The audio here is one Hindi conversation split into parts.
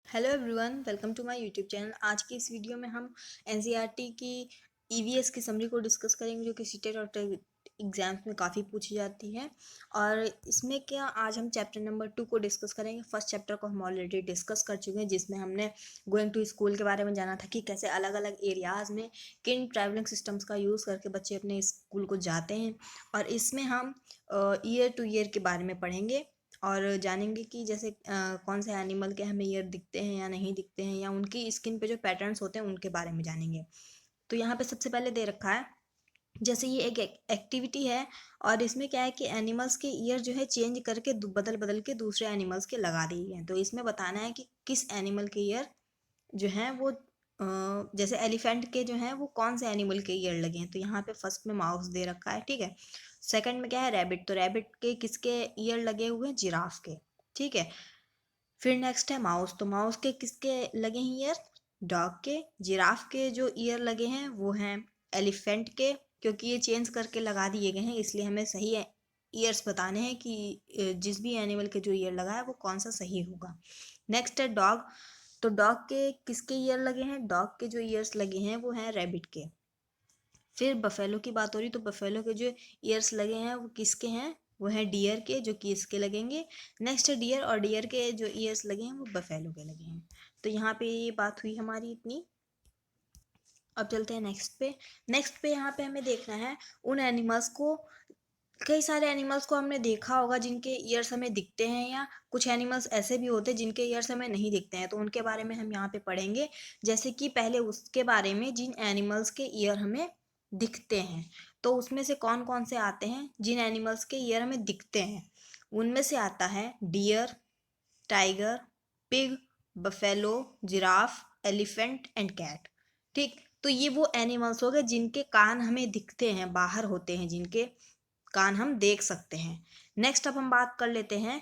Hello everyone, welcome to my YouTube channel. आज की इस वीडियो में हम एनसीईआरटी की ईवीएस की समरी को डिस्कस करेंगे, जो कि सीटेट और टेट एग्जाम्स में काफ़ी पूछी जाती है। और इसमें क्या आज हम चैप्टर नंबर 2 को डिस्कस करेंगे। फर्स्ट चैप्टर को हम ऑलरेडी डिस्कस कर चुके हैं, जिसमें हमने गोइंग टू स्कूल के बारे में जाना था कि कैसे अलग अलग एरियाज़ में किन ट्रैवलिंग सिस्टम्स का यूज़ करके बच्चे अपने स्कूल को जाते हैं। और इसमें हम ईयर टू ईयर के बारे में पढ़ेंगे और जानेंगे कि जैसे कौन से एनिमल के हमें ईयर दिखते हैं या नहीं दिखते हैं, या उनकी स्किन पे जो पैटर्न्स होते हैं उनके बारे में जानेंगे। तो यहाँ पे सबसे पहले दे रखा है, जैसे ये एक एक्टिविटी है और इसमें क्या है कि एनिमल्स के ईयर जो है चेंज करके बदल बदल के दूसरे एनिमल्स के लगा दिए हैं। तो इसमें बताना है कि किस एनिमल के ईयर जो हैं वो जैसे एलिफेंट के जो हैं वो कौन से एनिमल के ईयर लगे हैं। तो यहाँ पे फर्स्ट में माउस दे रखा है, ठीक है। सेकंड में क्या है, रैबिट। तो रैबिट के किसके ईयर लगे हुए हैं, जिराफ के, ठीक है। फिर नेक्स्ट है माउस। तो माउस के किसके लगे हैं ईयर, डॉग के। जिराफ के जो ईयर लगे हैं वो हैं एलिफेंट के, क्योंकि ये चेंज करके लगा दिए गए हैं, इसलिए हमें सही ईयर्स बताने हैं कि जिस भी एनिमल के जो ईयर लगा है वो कौन सा सही होगा। नेक्स्ट है डॉग। तो डॉग के किसके ईयर लगे हैं, डॉग के जो ईयर्स लगे हैं वो हैं रैबिट के। फिर बफेलो की बात हो रही, तो बफेलो के जो ईयर्स लगे हैं वो किसके हैं, वो है डियर के, जो कि इसके लगेंगे। नेक्स्ट है डियर, और डियर के जो ईयर्स लगे हैं वो बफेलो के लगे हैं। तो यहाँ पे ये बात हुई हमारी इतनी। अब चलते हैं नेक्स्ट पे। नेक्स्ट पे यहाँ पे हमें देखना है उन एनिमल्स को। कई सारे एनिमल्स को हमने देखा होगा जिनके ईयर्स हमें दिखते हैं, या कुछ एनिमल्स ऐसे भी होते हैं जिनके ईयर्स हमें नहीं दिखते हैं, तो उनके बारे में हम यहाँ पे पढ़ेंगे। जैसे कि पहले उसके बारे में जिन एनिमल्स के ईयर हमें दिखते हैं, तो उसमें से कौन कौन से आते हैं जिन एनिमल्स के ईयर हमें दिखते हैं। उनमें से आता है deer, tiger, pig, buffalo, giraffe, elephant and cat, ठीक। तो ये वो एनिमल्स हो गए जिनके कान हमें दिखते हैं, बाहर होते हैं, जिनके कान हम देख सकते हैं। नेक्स्ट अब हम बात कर लेते हैं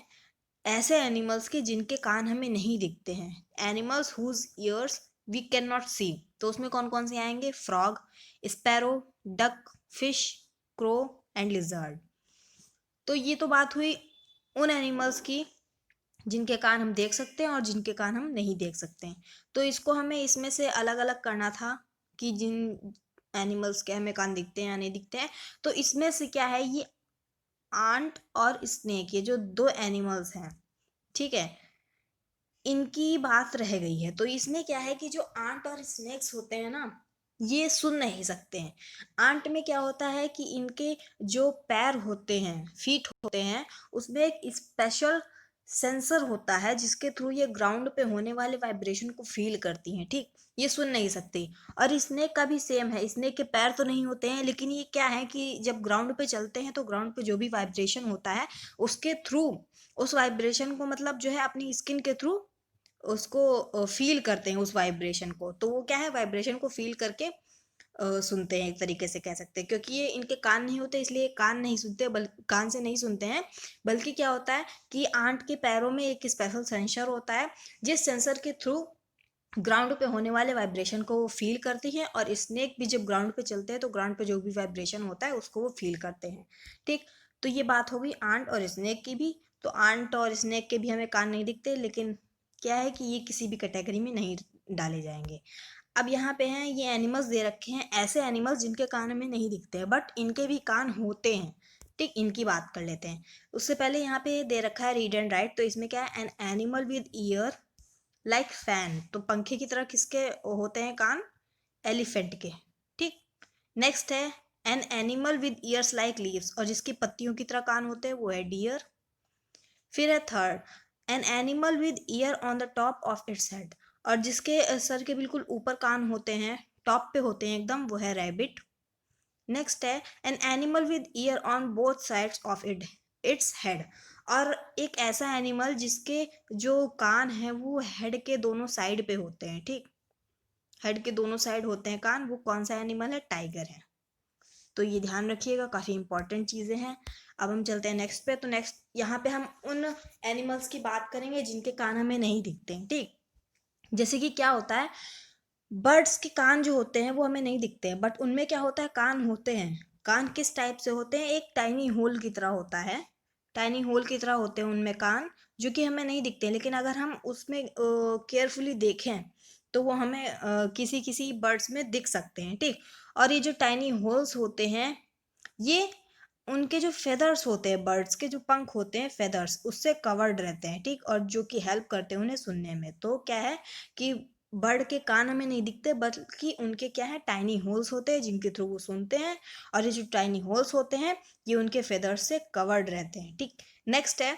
ऐसे एनिमल्स की जिनके कान हमें नहीं दिखते हैं, animals whose ears we can not see. तो उसमें कौन कौन से आएंगे, frog, sparrow, duck, fish, crow and lizard. तो ये तो बात हुई उन एनिमल्स की जिनके कान हम देख सकते हैं और जिनके कान हम नहीं देख सकते हैं। तो इसको हमें इसमें से अलग अलग करना था कि जिन एनिमल्स के हमें कान दिखते हैं या नहीं दिखते हैं। तो इसमें से क्या है, ये आंट और स्नेक, ये जो दो एनिमल्स हैं, ठीक है, इनकी बात रह गई है। तो इसमें क्या है कि जो आंट और स्नेक्स होते हैं ना, ये सुन नहीं सकते हैं। आंट में क्या होता है कि इनके जो पैर होते हैं, फीट होते हैं, उसमें एक स्पेशल सेंसर होता है जिसके थ्रू ये ग्राउंड पे होने वाले वाइब्रेशन को फील करती हैं, ठीक। ये सुन नहीं सकती। और स्नेक का भी सेम है, स्नेक के पैर तो नहीं होते हैं, लेकिन ये क्या है कि जब ग्राउंड पे चलते हैं तो ग्राउंड पे जो भी वाइब्रेशन होता है उसके थ्रू, उस वाइब्रेशन को मतलब जो है अपनी स्किन के थ्रू उसको फील करते हैं, उस वाइब्रेशन को। तो वो क्या है, वाइब्रेशन को फील करके सुनते हैं, एक तरीके से कह सकते हैं। क्योंकि ये इनके कान नहीं होते इसलिए कान नहीं सुनते, कान से नहीं सुनते हैं। बल्कि क्या होता है कि आंट के पैरों में एक स्पेशल सेंसर होता है, जिस सेंसर के थ्रू ग्राउंड पे होने वाले वाइब्रेशन को वो फील करती है। और स्नेक भी जब ग्राउंड पे चलते हैं तो ग्राउंड पे जो भी वाइब्रेशन होता है उसको वो फील करते हैं, ठीक। तो ये बात हो गई आंट और स्नेक की भी। तो आंट और स्नेक के भी हमें कान नहीं दिखते, लेकिन क्या है कि ये किसी भी कैटेगरी में नहीं डाले जाएंगे। अब यहाँ पे हैं ये एनिमल्स दे रखे हैं, ऐसे एनिमल्स जिनके कान हमें नहीं दिखते हैं बट इनके भी कान होते हैं, ठीक। इनकी बात कर लेते हैं। उससे पहले यहाँ पे दे रखा है रीड एंड राइट। तो इसमें क्या है, an animal with year like fan. तो पंखे की तरह किसके होते हैं कान, एलिफेंट के, ठीक। नेक्स्ट है an animal with years like leaves, और जिसकी पत्तियों की तरह कान होते हैं वो है डियर। फिर है third, an animal with year on the top of its head, और जिसके सर के बिल्कुल ऊपर कान होते हैं, टॉप पे होते हैं एकदम, वो है रैबिट। नेक्स्ट है an animal with year on both sides of its head, और एक ऐसा एनिमल जिसके जो कान है वो हेड के दोनों साइड पे होते हैं, ठीक। हेड के दोनों साइड होते हैं कान, वो कौन सा एनिमल है, टाइगर है। तो ये ध्यान रखिएगा, काफ़ी इंपॉर्टेंट चीज़ें हैं। अब हम चलते हैं नेक्स्ट पे। तो नेक्स्ट यहाँ पे हम उन एनिमल्स की बात करेंगे जिनके कान हमें नहीं दिखते हैं, ठीक। जैसे कि क्या होता है, बर्ड्स के कान जो होते हैं वो हमें नहीं दिखते हैं, बट उनमें क्या होता है, कान होते हैं। कान किस टाइप से होते हैं, एक टाइनी होल की तरह होता है, टाइनी होल की तरह होते हैं उनमें कान, जो कि हमें नहीं दिखते, लेकिन अगर हम उसमें केयरफुली देखें तो वो हमें किसी किसी बर्ड्स में दिख सकते हैं, ठीक। और ये जो टाइनी होल्स होते हैं, ये उनके जो फेदर्स होते हैं, बर्ड्स के जो पंख होते हैं, फेदर्स उससे कवर्ड रहते हैं, ठीक। और जो कि हेल्प करते हैं उन्हें सुनने में। तो क्या है कि बर्ड के कान हमें नहीं दिखते, बल्कि उनके क्या है, टाइनी होल्स होते हैं जिनके थ्रू वो सुनते हैं। और ये जो टाइनी होल्स होते हैं ये उनके फेदर्स से कवर्ड रहते हैं, ठीक। नेक्स्ट है,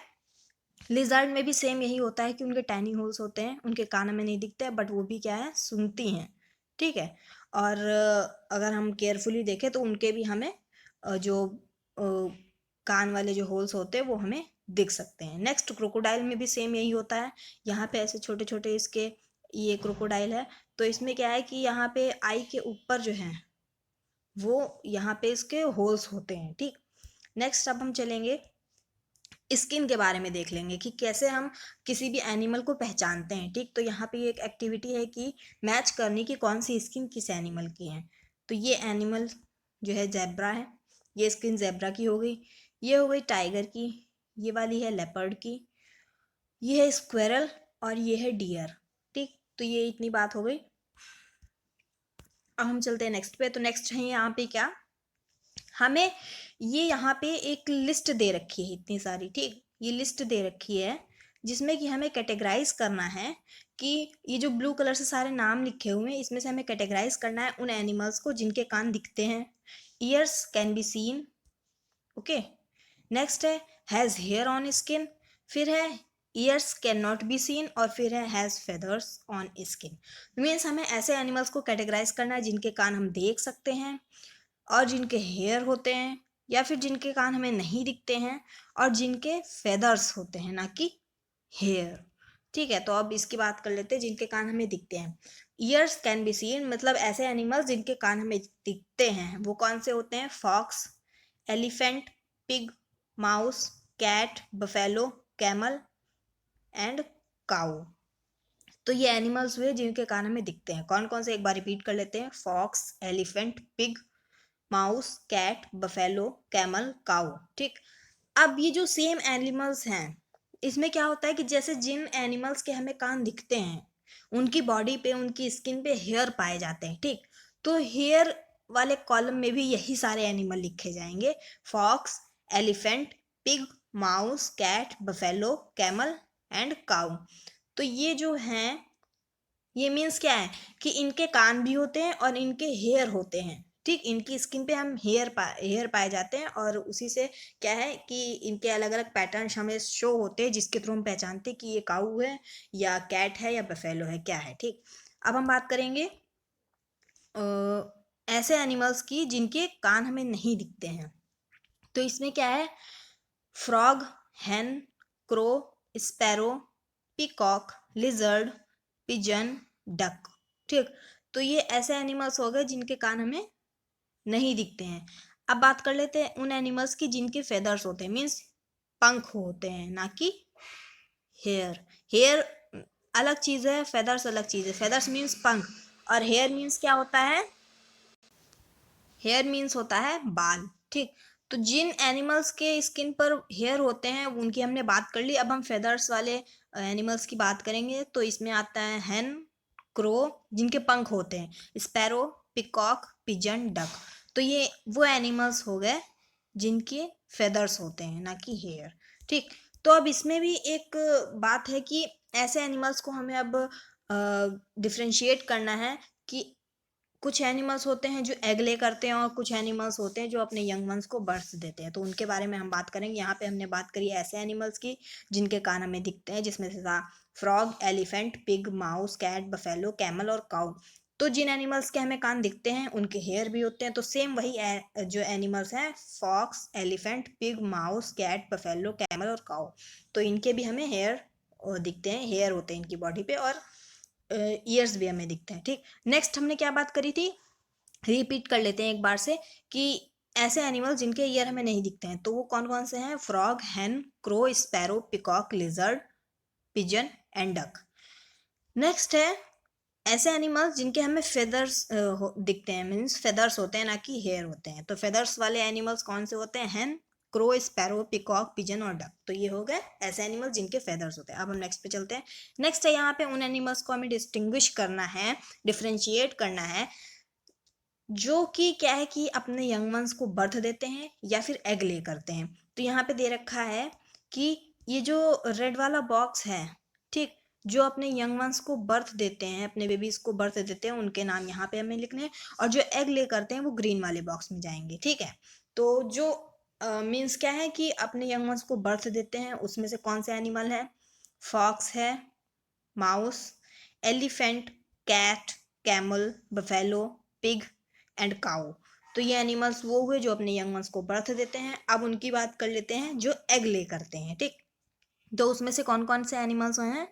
लिजर्ड में भी सेम यही होता है कि उनके टाइनी होल्स होते हैं, उनके कान में नहीं दिखते, बट वो भी क्या है, सुनती हैं, ठीक है। और अगर हम केयरफुली देखें तो उनके भी हमें जो कान वाले जो होल्स होते हैं वो हमें दिख सकते हैं। नेक्स्ट, क्रोकोडाइल में भी सेम यही होता है। यहाँ पे ऐसे छोटे छोटे इसके, ये क्रोकोडाइल है, तो इसमें क्या है कि यहाँ पे आई के ऊपर जो है वो यहाँ पे इसके होल्स होते हैं, ठीक। नेक्स्ट, अब हम चलेंगे स्किन के बारे में, देख लेंगे कि कैसे हम किसी भी एनिमल को पहचानते हैं, ठीक। तो यहाँ पे एक एक्टिविटी है कि मैच करने की कौन सी स्किन किस एनिमल की है। तो ये एनिमल जो है जेब्रा है, ये स्किन जेब्रा की हो गई। ये हो गई टाइगर की, ये वाली है लेपर्ड की, ये है स्क्वेरल, और ये है डियर, ठीक। तो ये इतनी बात हो गई। अब हम चलते हैं नेक्स्ट पे। तो नेक्स्ट है यहाँ पे क्या, हमें ये यहाँ पे एक लिस्ट दे रखी है इतनी सारी, ठीक। ये लिस्ट दे रखी है जिसमें कि हमें कैटेगराइज करना है कि ये जो ब्लू कलर से सारे नाम लिखे हुए हैं इसमें से हमें कैटेगराइज करना है उन एनिमल्स को जिनके कान दिखते हैं। Years can be seen, okay. Next है हैज़ हेयर ऑन स्किन, फिर है years can not be seen, और फिर है has feathers on skin. Means हमें ऐसे एनिमल्स को कैटेगराइज करना है जिनके कान हम देख सकते हैं, और जिनके हेयर होते हैं, या फिर जिनके कान हमें नहीं दिखते हैं, और जिनके फेदर्स होते हैं, ना कि हेयर, ठीक है। तो अब इसकी बात कर लेते हैं जिनके कान हमें दिखते हैं। ईयर्स कैन बी सीन, मतलब ऐसे एनिमल्स जिनके कान हमें दिखते हैं वो कौन से होते हैं, fox, elephant, pig, mouse, cat, buffalo, camel and cow. तो ये एनिमल्स हुए जिनके कान हमें दिखते हैं। कौन कौन से, एक बार रिपीट कर लेते हैं, fox, elephant, pig, mouse, cat, buffalo, camel, cow, ठीक। अब ये जो सेम एनिमल्स हैं इसमें क्या होता है कि जैसे जिन एनिमल्स के हमें कान दिखते हैं उनकी बॉडी पे, उनकी स्किन पे हेयर पाए जाते हैं, ठीक। तो हेयर वाले कॉलम में भी यही सारे एनिमल लिखे जाएंगे, fox, elephant, pig, mouse, cat, buffalo, camel and cow. तो ये जो हैं, ये मीन्स क्या है कि इनके कान भी होते हैं और इनके हेयर होते हैं, ठीक। इनकी स्किन पे हम हेयर पाए जाते हैं, और उसी से क्या है कि इनके अलग अलग पैटर्न हमें शो होते हैं जिसके थ्रू हम पहचानते हैं कि ये काऊ है या कैट है या बफेलो है, क्या है, ठीक। अब हम बात करेंगे ऐसे एनिमल्स की जिनके कान हमें नहीं दिखते हैं। तो इसमें क्या है, frog, hen, crow, sparrow, peacock, lizard, pigeon, duck, ठीक। तो ये ऐसे एनिमल्स हो गए जिनके कान हमें नहीं दिखते हैं। अब बात कर लेते हैं उन एनिमल्स की जिनके फेदर्स होते हैं, मीन्स पंख होते हैं, ना कि हेयर। हेयर अलग चीज़ है, फेदर्स अलग चीज़ है। फेदर्स मीन्स पंख, और हेयर मीन्स क्या होता है, हेयर मीन्स होता है बाल, ठीक। तो जिन एनिमल्स के स्किन पर हेयर होते हैं उनकी हमने बात कर ली। अब हम फेदर्स वाले एनिमल्स की बात करेंगे। तो इसमें आता है हैन, क्रो, जिनके पंख होते हैं, स्पैरो, पिकॉक, पिजन, डक। तो ये वो एनिमल्स हो गए जिनके फेदर्स होते हैं, ना कि हेयर, ठीक। तो अब इसमें भी एक बात है कि ऐसे एनिमल्स को हमें अब डिफ्रेंशिएट करना है कि कुछ एनिमल्स होते हैं जो एग ले करते हैं, और कुछ एनिमल्स होते हैं जो अपने यंग वंस को बर्थ देते हैं। तो उनके बारे में हम बात करेंगे। यहाँ पे हमने बात करी ऐसे एनिमल्स की जिनके कान हमें दिखते हैं, जिसमें से था frog, elephant, pig, mouse, cat, buffalo, camel और काउ। तो जिन एनिमल्स के हमें कान दिखते हैं उनके हेयर भी होते हैं। तो सेम वही जो एनिमल्स हैं, fox, elephant, pig, mouse, cat, buffalo, camel और काउ, तो इनके भी हमें हेयर दिखते हैं, हेयर होते हैं इनकी बॉडी पे, और ईयर्स भी हमें दिखते हैं, ठीक। नेक्स्ट हमने क्या बात करी थी, रिपीट कर लेते हैं एक बार से कि ऐसे एनिमल जिनके ईयर हमें नहीं दिखते हैं। तो वो कौन कौन से हैं, frog, hen, crow, sparrow, peacock, lizard, pigeon and duck. Next है ऐसे एनिमल्स जिनके हमें फेदर्स दिखते हैं, मीन्स फेदर्स होते हैं, ना कि हेयर होते हैं। तो फेदर्स वाले एनिमल्स कौन से होते हैं, हैन, क्रो, स्पैरो, पिकॉक, पिजन और डक। तो ये हो गए ऐसे एनिमल जिनके फेदर्स होते हैं। अब हम नेक्स्ट पे चलते हैं। नेक्स्ट है यहाँ पे उन एनिमल्स को हमें डिस्टिंग्विश करना है, डिफ्रेंशिएट करना है, जो कि क्या है कि अपने यंग वंस को बर्थ देते हैं या फिर एग ले करते हैं। तो यहाँ पे दे रखा है कि ये जो रेड वाला बॉक्स है, ठीक, जो अपने यंग वंस को बर्थ देते हैं, अपने बेबीज को बर्थ देते हैं, उनके नाम यहाँ पे हमें लिखने हैं, और जो एग ले करते हैं वो ग्रीन वाले बॉक्स में जाएंगे, ठीक है। तो जो मीन्स क्या है कि अपने यंग वंस को बर्थ देते हैं, उसमें से कौन से एनिमल है? फॉक्स है, mouse, elephant, cat, camel, buffalo, pig and cow. तो ये एनिमल्स वो हुए जो अपने यंग वंस को बर्थ देते हैं। अब उनकी बात कर लेते हैं जो एग ले करते हैं, ठीक। तो उसमें से कौन कौन से एनिमल्स हैं?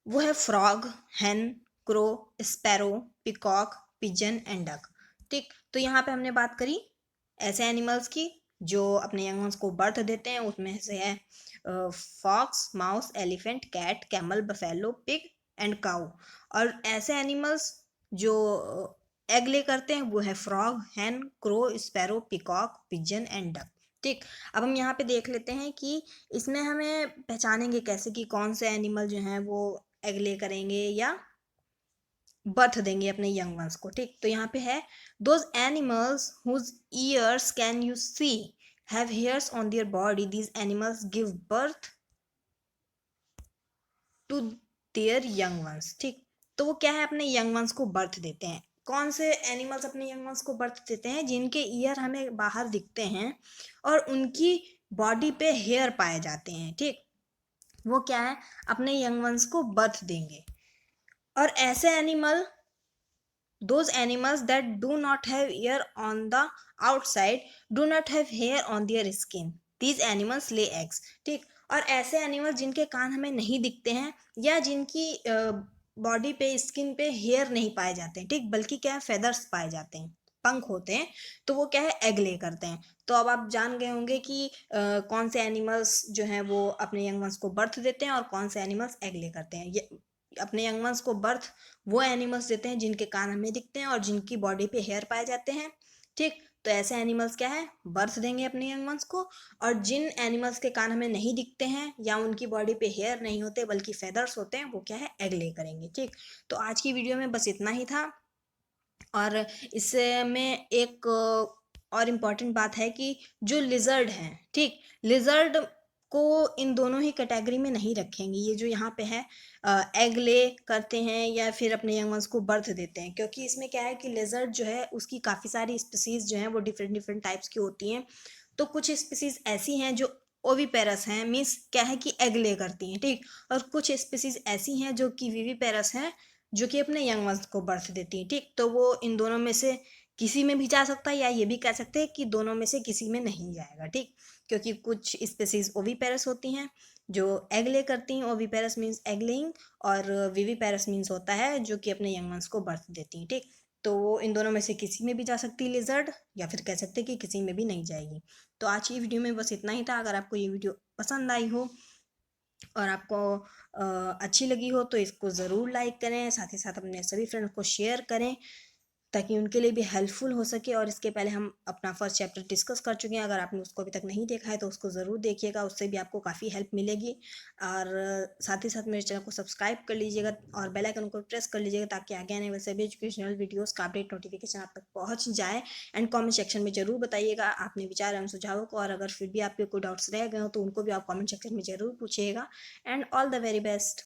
वो है frog, hen, crow, sparrow, peacock, pigeon and duck, ठीक। तो यहाँ पे हमने बात करी ऐसे एनिमल्स की जो अपने यंग वंस को बर्थ देते हैं। उसमें से है fox, mouse, elephant, cat, camel, buffalo, pig and cow. और ऐसे एनिमल्स जो एग ले करते हैं वो है frog, hen, crow, sparrow, peacock, pigeon and duck, ठीक। अब हम यहाँ पे देख लेते हैं कि इसमें हमें पहचानेंगे कैसे कि कौन से एनिमल जो हैं वो एग ले करेंगे या बर्थ देंगे अपने यंग वंस को, ठीक। तो यहाँ पे है those animals whose ears can you see have hairs on their body, these animals give birth to their young ones, ठीक। तो वो क्या है, अपने यंग वंस को बर्थ देते हैं। कौन से एनिमल्स अपने यंग वंस को बर्थ देते हैं? जिनके ईयर हमें बाहर दिखते हैं और उनकी बॉडी पे हेयर पाए जाते हैं, ठीक। वो क्या है, अपने यंग वंस को बर्थ देंगे। और ऐसे animal, those animals that do not have hair on the outside do not have hair on their skin, these animals lay eggs, ठीक। और ऐसे एनिमल जिनके कान हमें नहीं दिखते हैं या जिनकी बॉडी पे, स्किन पे हेयर नहीं पाए जाते हैं, ठीक, बल्कि क्या है, फेदर्स पाए जाते हैं, पंख होते हैं, तो वो क्या है, एग ले करते हैं। तो अब आप जान गए होंगे कि कौन से एनिमल्स जो हैं वो अपने यंग वंस को बर्थ देते हैं और कौन से एनिमल्स एग ले करते हैं। ये अपने यंग वंस को बर्थ वो एनिमल्स देते हैं जिनके कान हमें दिखते हैं और जिनकी बॉडी पे हेयर पाए जाते हैं, ठीक। तो ऐसे एनिमल्स क्या है, बर्थ देंगे अपने यंग वंस को। और जिन एनिमल्स के कान हमें नहीं दिखते हैं या उनकी बॉडी पे हेयर नहीं होते बल्कि फेदर्स होते हैं, वो क्या है, एग ले करेंगे, ठीक। तो आज की वीडियो में बस इतना ही था। और इसमें एक और इम्पॉर्टेंट बात है कि जो लिजर्ड हैं, ठीक, लिजर्ड को इन दोनों ही कैटेगरी में नहीं रखेंगे। ये जो यहाँ पे है एग ले करते हैं या फिर अपने यंग वंस को बर्थ देते हैं, क्योंकि इसमें क्या है कि लिजर्ड जो है उसकी काफ़ी सारी स्पीसीज जो हैं वो डिफरेंट डिफरेंट टाइप्स की होती हैं। तो कुछ स्पीसीज ऐसी हैं जो ओविपेरस हैं, मीन्स क्या है कि एग ले करती हैं, ठीक। और कुछ स्पीसीज ऐसी हैं जो कि विविपेरस हैं, जो कि अपने यंग वंस को बर्थ देती हैं, ठीक। तो वो इन दोनों में से किसी में भी जा सकता है या ये भी कह सकते हैं कि दोनों में से किसी में नहीं जाएगा, ठीक। क्योंकि कुछ स्पीसीज ओविपेरस होती हैं जो एग ले करती हैं, ओविपेरस मीन्स एग लेइंग, और विविपेरस मीन्स होता है जो कि अपने यंग वंस को बर्थ देती हैं, ठीक। तो वो इन दोनों में से किसी में भी जा सकती है लिजर्ड, या फिर कह सकते हैं कि किसी में भी नहीं जाएगी। तो आज की वीडियो में बस इतना ही था। अगर आपको ये वीडियो पसंद आई हो और आपको अच्छी लगी हो तो इसको ज़रूर लाइक करें, साथ ही साथ अपने सभी फ्रेंड्स को शेयर करें ताकि उनके लिए भी हेल्पफुल हो सके। और इसके पहले हम अपना फर्स्ट चैप्टर डिस्कस कर चुके हैं, अगर आपने उसको अभी तक नहीं देखा है तो उसको ज़रूर देखिएगा, उससे भी आपको काफ़ी हेल्प मिलेगी। और साथ ही साथ मेरे चैनल को सब्सक्राइब कर लीजिएगा और बेल आइकन को प्रेस कर लीजिएगा ताकि आगे आने वाले सभी एजुकेशनल वीडियोस का अपडेट नोटिफिकेशन आप तक पहुँच जाए। एंड कॉमेंट सेक्शन में ज़रूर बताइएगा अपने विचार एवं सुझावों को, और अगर फिर भी आपके कोई डाउट्स रह गए हो तो उनको भी आप कॉमेंट सेक्शन में ज़रूर पूछिएगा। And all the very best.